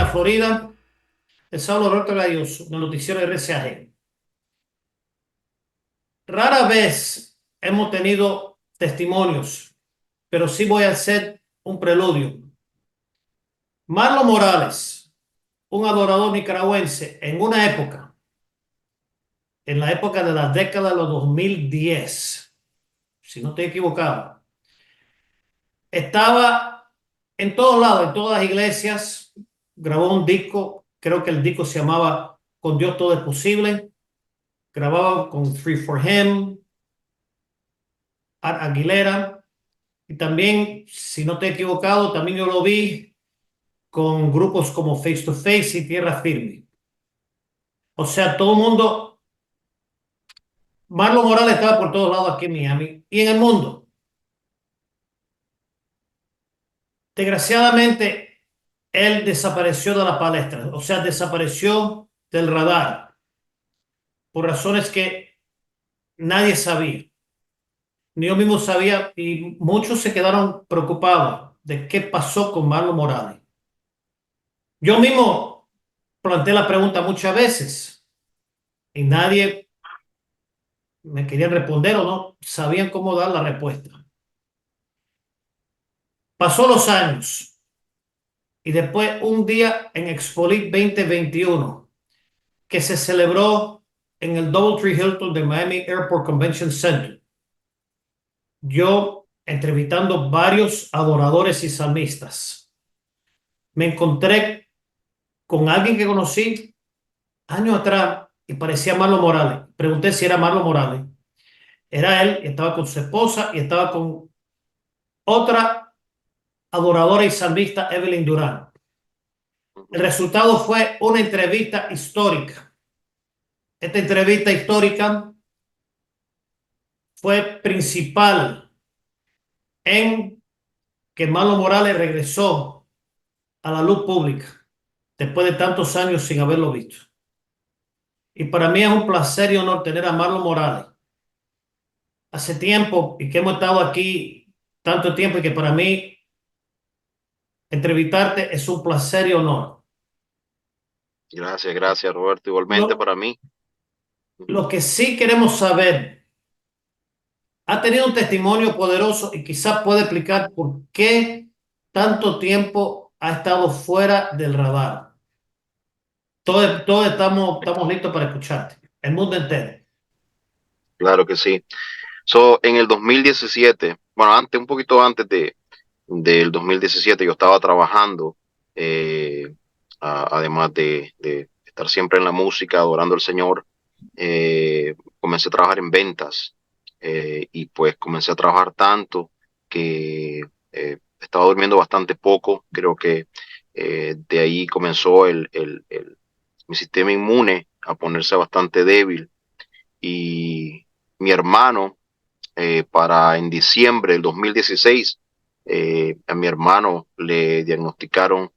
la Florida. Les hablo Roberto Galloso, del noticiero RCAG. Rara vez hemos tenido testimonios, pero sí voy a hacer un preludio. Marlon Morales, un adorador nicaragüense en una época, en la época de la década de los 2010, si no estoy equivocado, estaba en todos lados, en todas las iglesias, grabó un disco, creo que el disco se llamaba Con Dios todo es posible, grababa con Free for Him, Art Aguilera, y también, si no estoy equivocado, también yo lo vi con grupos como Face to Face y Tierra Firme. O sea, todo el mundo, Marlon Morales estaba por todos lados aquí en Miami y en el mundo. Desgraciadamente, él desapareció de la palestra, o sea, desapareció del radar por razones que nadie sabía. Ni yo mismo sabía y muchos se quedaron preocupados de qué pasó con Marlon Morales. Yo mismo planteé la pregunta muchas veces y nadie me quería responder o no sabían cómo dar la respuesta. Pasó los años y después un día en Expolit 2021 que se celebró en el Doubletree Hilton de Miami Airport Convention Center. Yo entrevistando varios adoradores y salmistas, me encontré con alguien que conocí años atrás y parecía Marlon Morales. Pregunté si era Marlon Morales. Era él, estaba con su esposa y estaba con otra adoradora y salmista, Evelyn Durán. El resultado fue una entrevista histórica. Esta entrevista histórica fue principal en que Marlon Morales regresó a la luz pública después de tantos años sin haberlo visto. Y para mí es un placer y honor tener a Marlon Morales hace tiempo y que hemos estado aquí tanto tiempo y que para mí entrevistarte es un placer y honor. Gracias, gracias, Roberto. Igualmente Lo, para mí. lo Ujú. que sí queremos saber, ha tenido un testimonio poderoso y quizás puede explicar por qué tanto tiempo ha estado fuera del radar. Todos estamos listos para escucharte, el mundo entero. Claro que sí. En el 2017, bueno, un poquito antes del 2017, yo estaba trabajando, eh, además de estar siempre en la música, adorando al Señor, comencé a trabajar en ventas, y pues comencé a trabajar tanto que estaba durmiendo bastante poco. Creo que de ahí comenzó mi sistema inmune a ponerse bastante débil, y mi hermano, para en diciembre del 2016, a mi hermano le diagnosticaron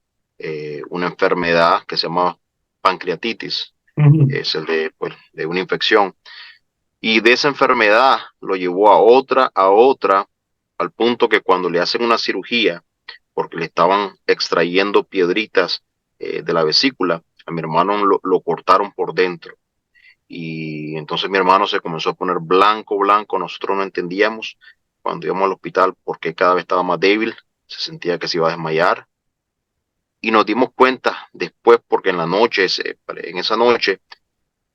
una enfermedad que se llama pancreatitis, Ujú. es el de una infección. Y de esa enfermedad lo llevó a otra, al punto que cuando le hacen una cirugía, porque le estaban extrayendo piedritas de la vesícula, a mi hermano lo cortaron por dentro. Y entonces mi hermano se comenzó a poner blanco, blanco. Nosotros no entendíamos cuando íbamos al hospital por qué cada vez estaba más débil, se sentía que se iba a desmayar. Y nos dimos cuenta después porque en esa noche,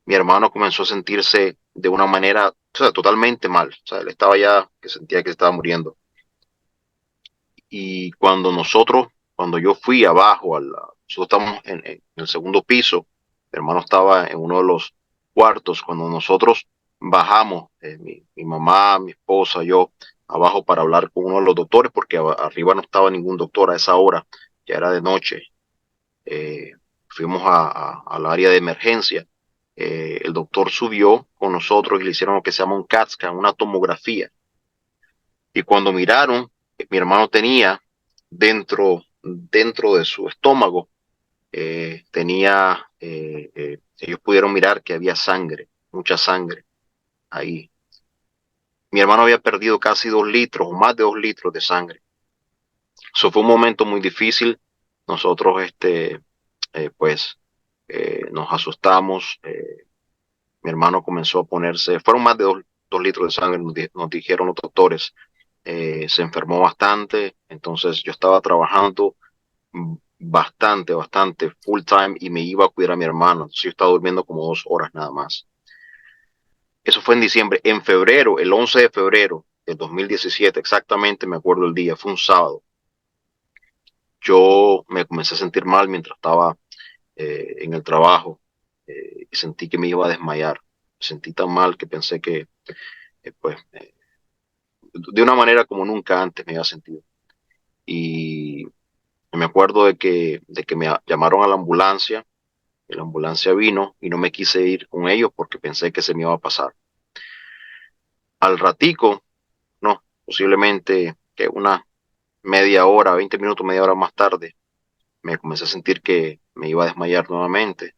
mi hermano comenzó a sentirse de una manera, o sea, totalmente mal. O sea, él estaba ya que sentía que estaba muriendo. Y cuando yo fui abajo, nosotros estamos en el segundo piso, mi hermano estaba en uno de los cuartos. Cuando nosotros bajamos, mi mamá, mi esposa, yo, abajo para hablar con uno de los doctores, porque arriba no estaba ningún doctor a esa hora, ya era de noche. eh, Fuimos al área de emergencia. El doctor subió con nosotros y le hicieron lo que se llama un CAT scan, una tomografía. Y cuando miraron, mi hermano tenía dentro de su estómago, ellos pudieron mirar que había sangre, mucha sangre ahí. Mi hermano había perdido casi 2 litros o más de 2 litros de sangre. Eso fue un momento muy difícil. Nosotros pues nos asustamos. Mi hermano comenzó a ponerse, fueron más de 2 litros de sangre, nos dijeron los doctores. Se enfermó bastante, entonces yo estaba trabajando bastante full time y me iba a cuidar a mi hermano. Entonces yo estaba durmiendo como 2 horas nada más. Eso fue en diciembre. En febrero, el 11 de febrero del 2017, exactamente me acuerdo el día, fue un sábado. Yo me comencé a sentir mal mientras estaba en el trabajo y sentí que me iba a desmayar. Me sentí tan mal que pensé que, pues, de una manera como nunca antes me había sentido. Y me acuerdo de que me llamaron a la ambulancia, y la ambulancia vino y no me quise ir con ellos porque pensé que se me iba a pasar. Al ratico, no, posiblemente que una media hora, 20 minutos, media hora más tarde, me comencé a sentir que me iba a desmayar nuevamente.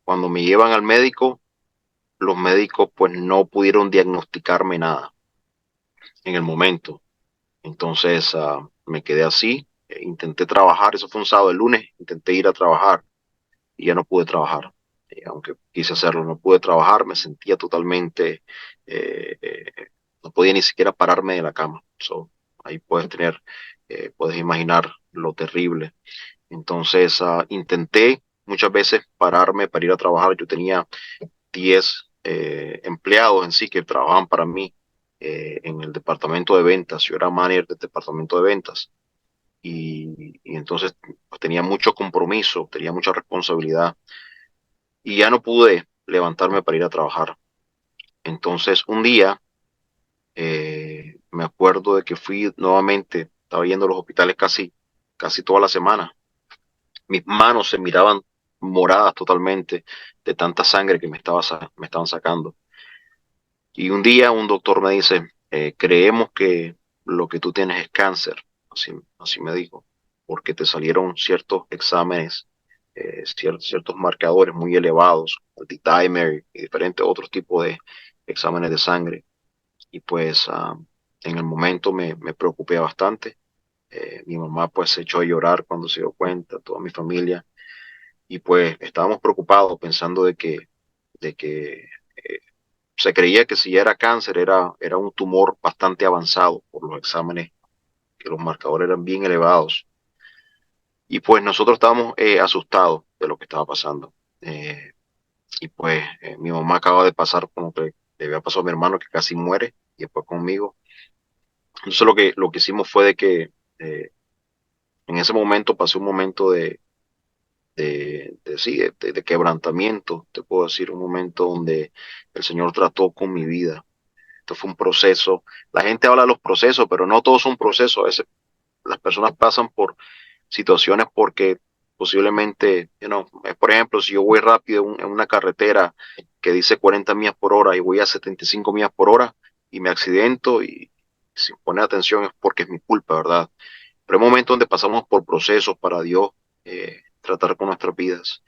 Cuando me llevan al médico, los médicos pues no pudieron diagnosticarme nada en el momento. Entonces me quedé así, intenté trabajar, eso fue un sábado, el lunes intenté ir a trabajar y ya no pude trabajar. Aunque quise hacerlo, no pude trabajar, me sentía totalmente, eh, eh, no podía ni siquiera pararme de la cama. So, ahí puedes imaginar lo terrible. Entonces intenté muchas veces pararme para ir a trabajar. Yo tenía 10 empleados en sí que trabajaban para mí en el departamento de ventas. Yo era manager del departamento de ventas y entonces pues, tenía mucho compromiso, tenía mucha responsabilidad y ya no pude levantarme para ir a trabajar. Entonces un día me acuerdo de que fui nuevamente, estaba yendo a los hospitales casi toda la semana. Mis manos se miraban moradas totalmente de tanta sangre que me estaban sacando. Y un día un doctor me dice, creemos que lo que tú tienes es cáncer, así me dijo, porque te salieron ciertos exámenes, ciertos marcadores muy elevados, el D-dimer y diferentes otros tipos de exámenes de sangre. Y pues en el momento me preocupé bastante. Mi mamá pues se echó a llorar cuando se dio cuenta, toda mi familia, y pues estábamos preocupados pensando de que se creía que si era cáncer era un tumor bastante avanzado por los exámenes, que los marcadores eran bien elevados. Y pues nosotros estábamos asustados de lo que estaba pasando. Eh, y pues mi mamá acaba de pasar como que le había pasado a mi hermano que casi muere y después conmigo. Entonces lo que hicimos fue de que en ese momento pasé un momento sí, de quebrantamiento, te puedo decir, un momento donde el Señor trató con mi vida. Esto fue un proceso. La gente habla de los procesos, pero no todos son procesos. A veces las personas pasan por situaciones porque posiblemente, por ejemplo, si yo voy rápido en una carretera que dice 40 millas por hora y voy a 75 millas por hora y me accidento y sin poner atención es porque es mi culpa, ¿verdad? Pero hay momentos donde pasamos por procesos para Dios tratar con nuestras vidas.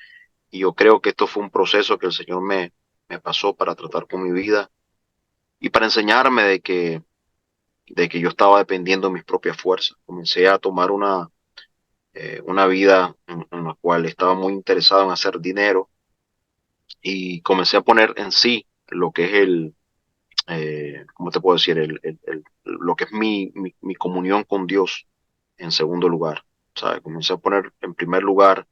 Y yo creo que esto fue un proceso que el Señor me pasó para tratar con mi vida y para enseñarme de que yo estaba dependiendo de mis propias fuerzas. Comencé a tomar una vida en la cual estaba muy interesado en hacer dinero y comencé a poner en sí lo que es ¿cómo te puedo decir? Lo que es mi comunión con Dios en segundo lugar. O sea, comencé a poner en primer lugar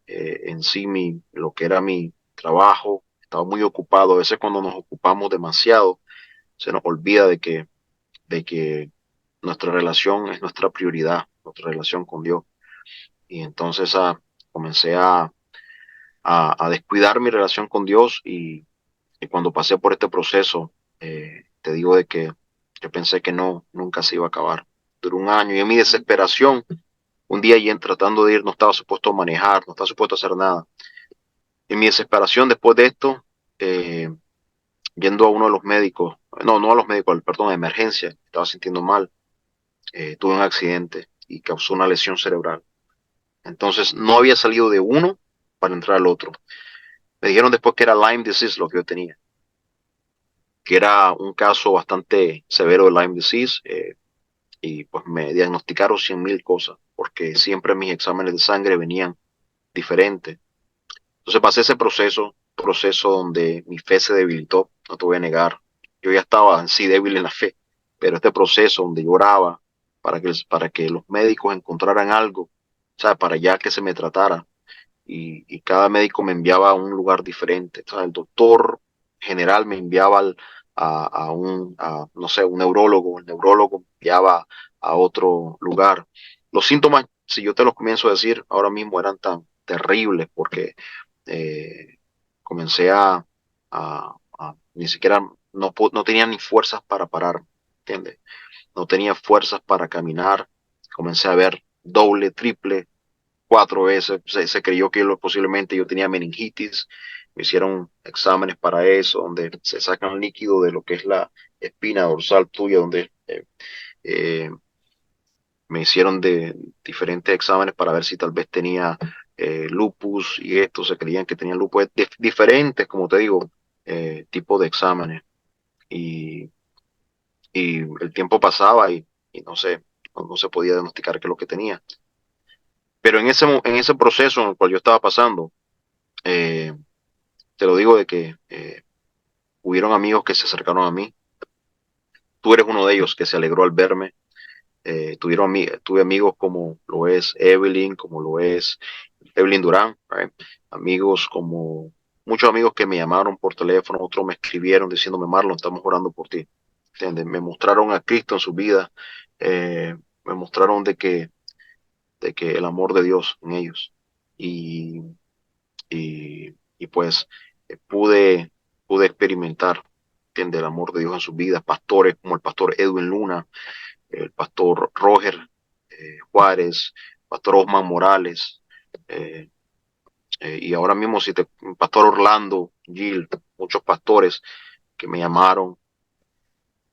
en sí lo que era mi trabajo. Estaba muy ocupado. A veces cuando nos ocupamos demasiado, se nos olvida de que nuestra relación es nuestra prioridad, nuestra relación con Dios. Y entonces comencé a descuidar mi relación con Dios y cuando pasé por este proceso, te digo de que yo pensé que no, nunca se iba a acabar. Duró un año y en mi desesperación, un día y tratando de ir, no estaba supuesto a manejar, no estaba supuesto a hacer nada. En mi desesperación después de esto, eh, yendo a uno de los médicos, no a los médicos, perdón, a emergencia, estaba sintiendo mal, tuve un accidente y causó una lesión cerebral. Entonces no había salido de uno para entrar al otro. Me dijeron después que era Lyme disease lo que yo tenía, que era un caso bastante severo de Lyme disease y pues me diagnosticaron 100,000 cosas porque siempre mis exámenes de sangre venían diferente. Entonces pasé ese proceso donde mi fe se debilitó, no te voy a negar. Yo ya estaba en sí débil en la fe, pero este proceso donde yo oraba para que los médicos encontraran algo, o sea, para ya que se me tratara, y cada médico me enviaba a un lugar diferente. O sea, el doctor general me enviaba no sé, un neurólogo, el neurólogo me enviaba a otro lugar. Los síntomas, si yo te los comienzo a decir, ahora mismo eran tan terribles porque eh, comencé ni siquiera, no tenía ni fuerzas para parar, ¿entiendes? No tenía fuerzas para caminar, comencé a ver doble, triple, cuatro veces. Se creyó que posiblemente yo tenía meningitis. Me hicieron exámenes para eso, donde se sacan líquido de lo que es la espina dorsal tuya, donde eh, me hicieron de diferentes exámenes para ver si tal vez tenía lupus y esto, se creían que tenía lupus. Diferentes, como te digo, tipos de exámenes. Y, y el tiempo pasaba y no se podía diagnosticar qué es lo que tenía. Pero en ese proceso en el cual yo estaba pasando, eh, te lo digo de que hubieron amigos que se acercaron a mí. Tú eres uno de ellos que se alegró al verme. Tuve amigos como lo es Evelyn, como lo es Evelyn Durán, right? Amigos como muchos amigos que me llamaron por teléfono, otros me escribieron diciéndome, Marlon, estamos orando por ti. ¿Entiendes? Me mostraron a Cristo en su vida, me mostraron de que el amor de Dios en ellos. Y, y pues pude, pude experimentar, ¿entiendes? El amor de Dios en sus vidas. Pastores como el pastor Edwin Luna, el pastor Roger Juárez, pastor Osman Morales, eh, y ahora mismo pastor Orlando Gil, muchos pastores que me llamaron,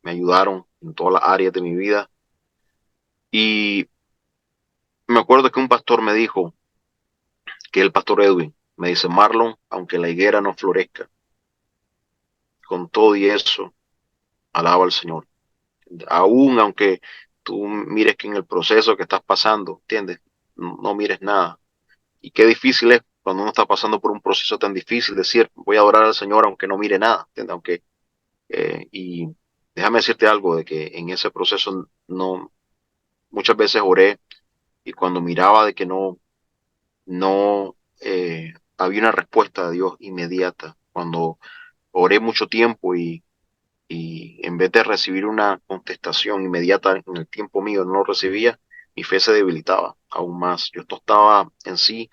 me ayudaron en todas las áreas de mi vida. Y me acuerdo que un pastor me dijo, que el pastor Edwin, me dice, Marlon, aunque la higuera no florezca, con todo y eso, alaba al Señor. Aún aunque tú mires que en el proceso que estás pasando, ¿entiendes? No mires nada. Y qué difícil es cuando uno está pasando por un proceso tan difícil decir, voy a adorar al Señor aunque no mire nada, ¿entiendes? Y déjame decirte algo de que en ese proceso muchas veces oré y cuando miraba de que no había una respuesta de Dios inmediata, cuando oré mucho tiempo y en vez de recibir una contestación inmediata en el tiempo mío, no lo recibía, mi fe se debilitaba aún más. Yo estaba en sí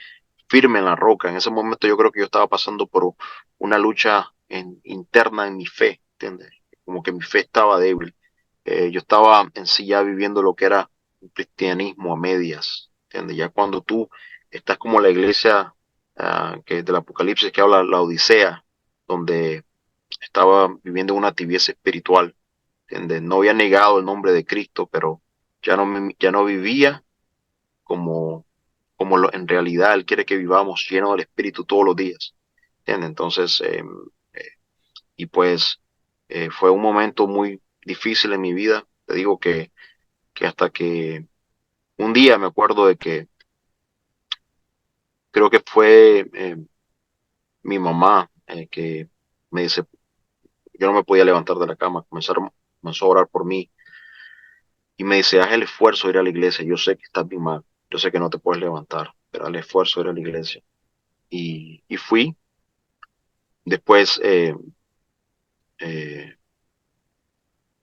firme en la roca. En ese momento yo creo que yo estaba pasando por una lucha interna en mi fe, ¿entiendes? Como que mi fe estaba débil. Yo estaba en sí ya viviendo lo que era un cristianismo a medias, ¿entiendes? Ya cuando tú estás como la iglesia que del Apocalipsis que habla la Odisea, donde estaba viviendo una tibieza espiritual, ¿entiendes? No había negado el nombre de Cristo, pero ya no vivía como, en realidad Él quiere que vivamos llenos del Espíritu todos los días, ¿entiendes? Entonces, eh, y pues fue un momento muy difícil en mi vida. Te digo que hasta que un día me acuerdo de que creo que fue mi mamá que me dice, yo no me podía levantar de la cama, comenzó a orar por mí y me dice, haz el esfuerzo de ir a la iglesia. Yo sé que estás bien mal, yo sé que no te puedes levantar, pero haz el esfuerzo de ir a la iglesia. Y fui. Después eh,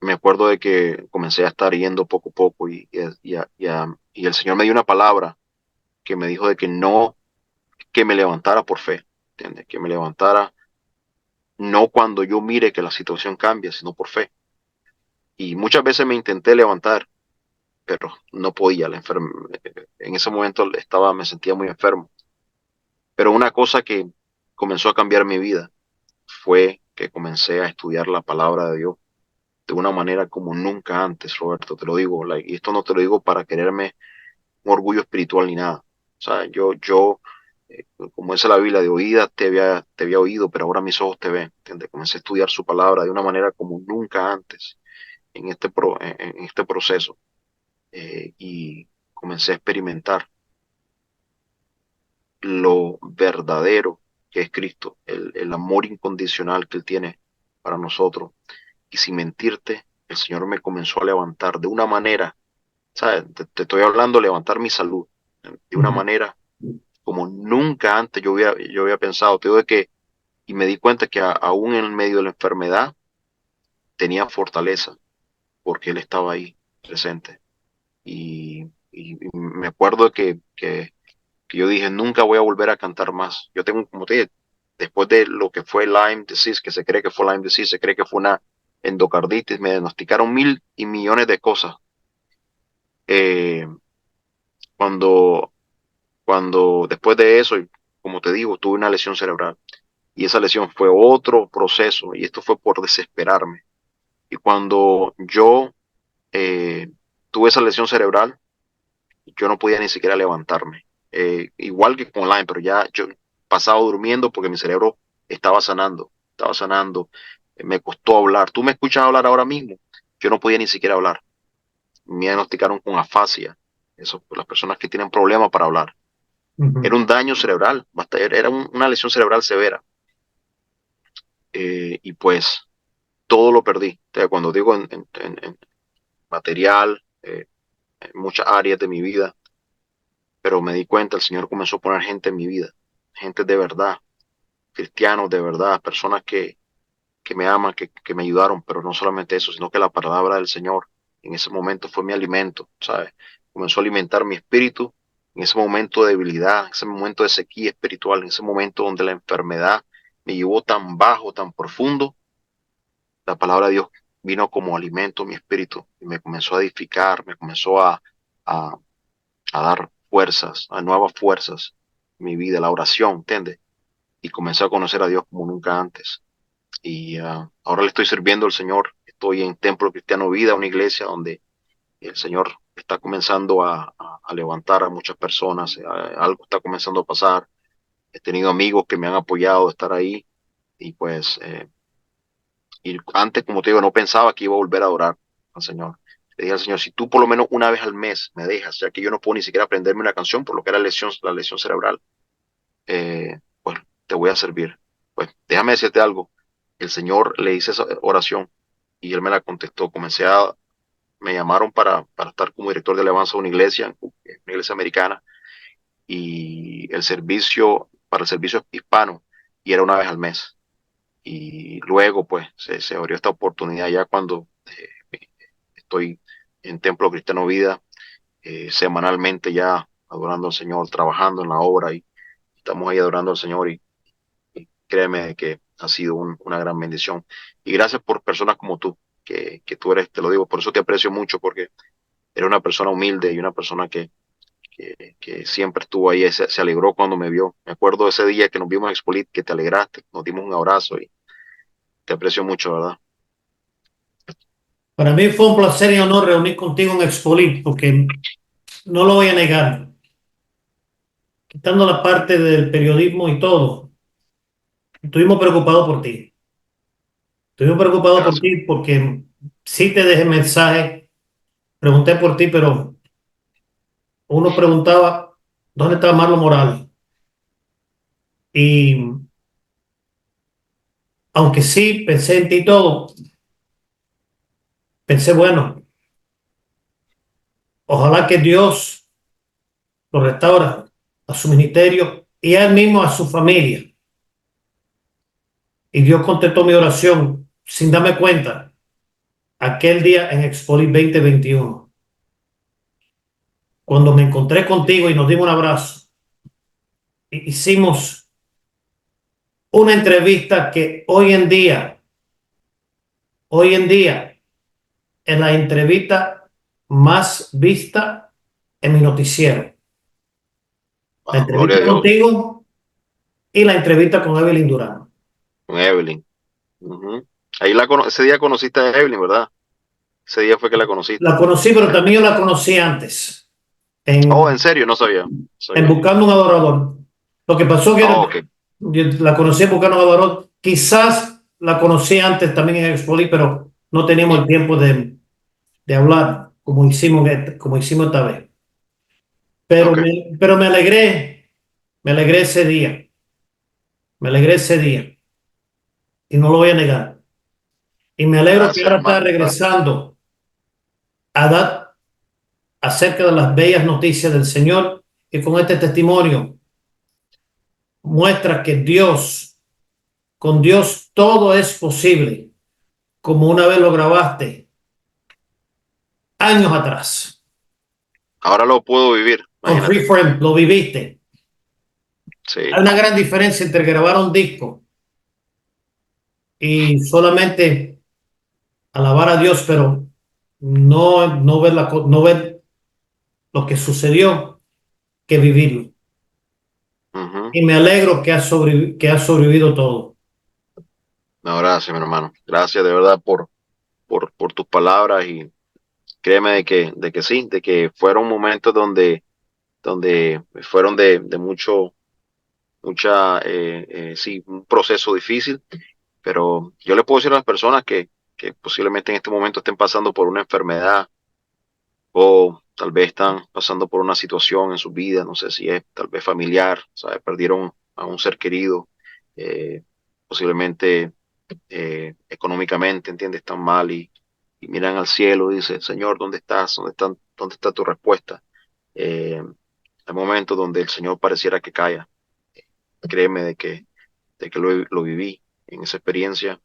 me acuerdo de que comencé a estar yendo poco a poco y el Señor me dio una palabra que me dijo de que no, que me levantara por fe, ¿entiendes? Que me levantara no cuando yo mire que la situación cambia, sino por fe. Y muchas veces me intenté levantar, pero no podía. En ese momento me sentía muy enfermo. Pero una cosa que comenzó a cambiar mi vida fue que comencé a estudiar la palabra de Dios de una manera como nunca antes, Roberto, te lo digo. Y esto no te lo digo para quererme un orgullo espiritual ni nada. O sea, como dice la Biblia, de oídas te había oído, pero ahora mis ojos te ven. ¿Entiendes? Comencé a estudiar su palabra de una manera como nunca antes en este proceso. Y comencé a experimentar lo verdadero que es Cristo, el amor incondicional que Él tiene para nosotros. Y sin mentirte, el Señor me comenzó a levantar de una manera, ¿sabes? Te estoy hablando de levantar mi salud de una Ujú. manera como nunca antes yo había pensado. Te digo de que, y me di cuenta que aún en medio de la enfermedad tenía fortaleza porque Él estaba ahí presente. Y me acuerdo de que yo dije, nunca voy a volver a cantar más. Yo tengo, como te dije, después de lo que fue Lyme disease, que se cree que fue Lyme disease, se cree que fue una endocarditis, me diagnosticaron mil y millones de cosas. Eh, cuando, cuando después de eso, como te digo, tuve una lesión cerebral y esa lesión fue otro proceso y esto fue por desesperarme. Y cuando yo tuve esa lesión cerebral, yo no podía ni siquiera levantarme. Igual que con Lyme, pero ya yo pasaba durmiendo porque mi cerebro estaba sanando. Me costó hablar. Tú me escuchas hablar ahora mismo. Yo no podía ni siquiera hablar. Me diagnosticaron con afasia. Eso, las personas que tienen problemas para hablar. Era Ujú. un daño cerebral, era una lesión cerebral severa. Y pues todo lo perdí. O sea, cuando digo en material, en muchas áreas de mi vida, pero me di cuenta, el Señor comenzó a poner gente en mi vida, gente de verdad, cristianos de verdad, personas que me aman, que me ayudaron, pero no solamente eso, sino que la palabra del Señor en ese momento fue mi alimento, ¿sabes? Comenzó a alimentar mi espíritu en ese momento de debilidad, en ese momento de sequía espiritual, en ese momento donde la enfermedad me llevó tan bajo, tan profundo. La palabra de Dios vino como alimento a mi espíritu y me comenzó a edificar, me comenzó a, a dar fuerzas, a nuevas fuerzas en mi vida, la oración, ¿entiendes? Y comencé a conocer a Dios como nunca antes. Y ahora le estoy sirviendo al Señor. Estoy en Templo Cristiano Vida, una iglesia donde el Señor está comenzando a levantar a muchas personas. Algo está comenzando a pasar. He tenido amigos que me han apoyado a estar ahí. Y pues, y antes, como te digo, no pensaba que iba a volver a adorar al Señor. Le dije al Señor, si tú por lo menos una vez al mes me dejas, ya que yo no puedo ni siquiera aprenderme una canción por lo que era la lesión cerebral, pues te voy a servir. Pues déjame decirte algo. El Señor le hice esa oración y él me la contestó. Me llamaron para estar como director de alabanza de una iglesia americana, y para el servicio hispano, y era una vez al mes. Y luego, pues, se abrió esta oportunidad ya cuando estoy en Templo Cristiano Vida, semanalmente ya adorando al Señor, trabajando en la obra, y estamos ahí adorando al Señor. Y créeme que ha sido una gran bendición. Y gracias por personas como tú, que tú eres, te lo digo, por eso te aprecio mucho, porque eres una persona humilde y una persona que siempre estuvo ahí, se alegró cuando me vio. Me acuerdo de ese día que nos vimos en Expolit, que te alegraste, nos dimos un abrazo y te aprecio mucho, ¿verdad? Para mí fue un placer y honor reunir contigo en Expolit, porque no lo voy a negar, quitando la parte del periodismo y todo, estuvimos preocupados por ti. Estuvimos preocupados por Gracias. ti porque sí te dejé mensaje, pregunté por ti, pero uno preguntaba dónde estaba Marlon Morales. Y aunque sí pensé en ti y todo, pensé, bueno, ojalá que Dios lo restaura a su ministerio y a él mismo, a su familia. Y Dios contestó mi oración sin darme cuenta aquel día en Expolis 2021, cuando me encontré contigo y nos dimos un abrazo. Hicimos una entrevista que hoy en día, es la entrevista más vista en mi noticiero. La Wow, gloria entrevista a Dios. contigo y la entrevista con Evelyn Durán. Con Evelyn. Ujú. Ese día conociste a Evelyn, ¿verdad? Ese día fue que la conociste. La conocí, pero también yo la conocí antes, Oh, ¿en en, serio? No sabía. No en sabía. Buscando un Adorador. Lo que pasó Oh, que ok. yo la conocí en Buscando un Adorador. Quizás la conocí antes también en Expoli, pero no teníamos el tiempo de hablar como hicimos esta vez. Ok. Pero me alegré Me alegré ese día. Me alegré ese día. Y no lo voy a negar. Y me alegro que Gracias, ahora está hermano. regresando a dar acerca de las bellas noticias del Señor. Y con este testimonio muestra que con Dios todo es posible, como una vez lo grabaste años atrás. Ahora lo puedo vivir, Con imagínate. Freeform lo viviste. Hay Sí. una gran diferencia entre grabar un disco y solamente alabar a Dios, pero no ver, no ver lo que sucedió, que vivirlo. Ujú. Y me alegro que ha sobrevivido todo. No, gracias, mi hermano. Gracias de verdad por tus palabras y créeme de que sí, de que fueron momentos donde fueron de sí, un proceso difícil, pero yo le puedo decir a las personas que posiblemente en este momento estén pasando por una enfermedad o tal vez están pasando por una situación en su vida, no sé si es tal vez familiar, ¿sabes? Perdieron a un ser querido, eh, posiblemente económicamente, ¿entiendes? Están mal y miran al cielo y dicen, Señor, ¿dónde estás? ¿Dónde está tu respuesta? Hay momentos donde el Señor pareciera que calla. Créeme de que lo viví en esa experiencia.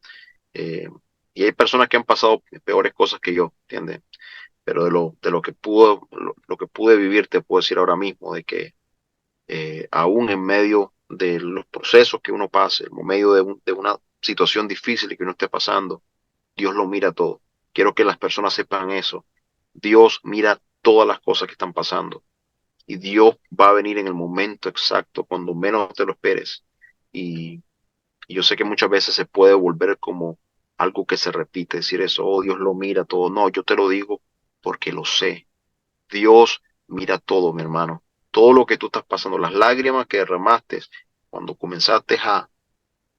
eh, y hay personas que han pasado peores cosas que yo, ¿entiendes? Pero de lo que pude vivir, te puedo decir ahora mismo de que aún en medio de los procesos que uno pase, en medio de una situación difícil que uno esté pasando, Dios lo mira todo. Quiero que las personas sepan eso. Dios mira todas las cosas que están pasando y Dios va a venir en el momento exacto, cuando menos te lo esperes. Y, y yo sé que muchas veces se puede volver como algo que se repite, decir eso, oh, Dios lo mira todo. No, yo te lo digo porque lo sé. Dios mira todo, mi hermano. Todo lo que tú estás pasando, las lágrimas que derramaste cuando comenzaste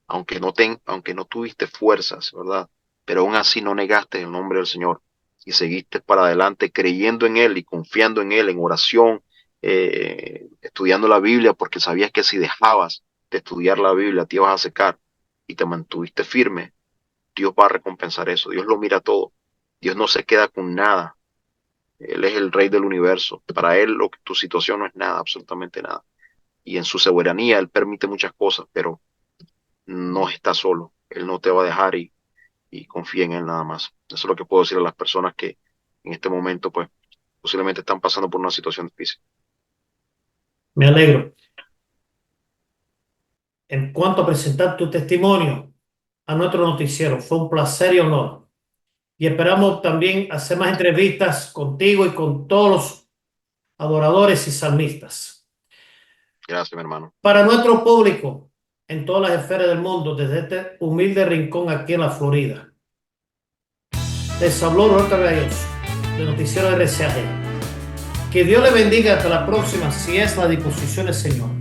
aunque no tuviste fuerzas, ¿verdad? Pero aún así no negaste el nombre del Señor y seguiste para adelante creyendo en Él y confiando en Él, en oración, estudiando la Biblia, porque sabías que si dejabas de estudiar la Biblia te ibas a secar y te mantuviste firme, Dios va a recompensar eso. Dios lo mira todo. Dios no se queda con nada. Él es el rey del universo. Para Él tu situación no es nada, absolutamente nada. Y en su soberanía Él permite muchas cosas, pero no estás solo. Él no te va a dejar y confía en Él nada más. Eso es lo que puedo decir a las personas que en este momento, pues, posiblemente están pasando por una situación difícil. Me alegro. En cuanto a presentar tu testimonio a nuestro noticiero, fue un placer y honor. Y esperamos también hacer más entrevistas contigo y con todos los adoradores y salmistas. Gracias, mi hermano. Para nuestro público en todas las esferas del mundo, desde este humilde rincón aquí en la Florida, les habló Roberto Gallos, de Noticiero RCAG. Que Dios le bendiga. Hasta la próxima, si es la disposición del Señor.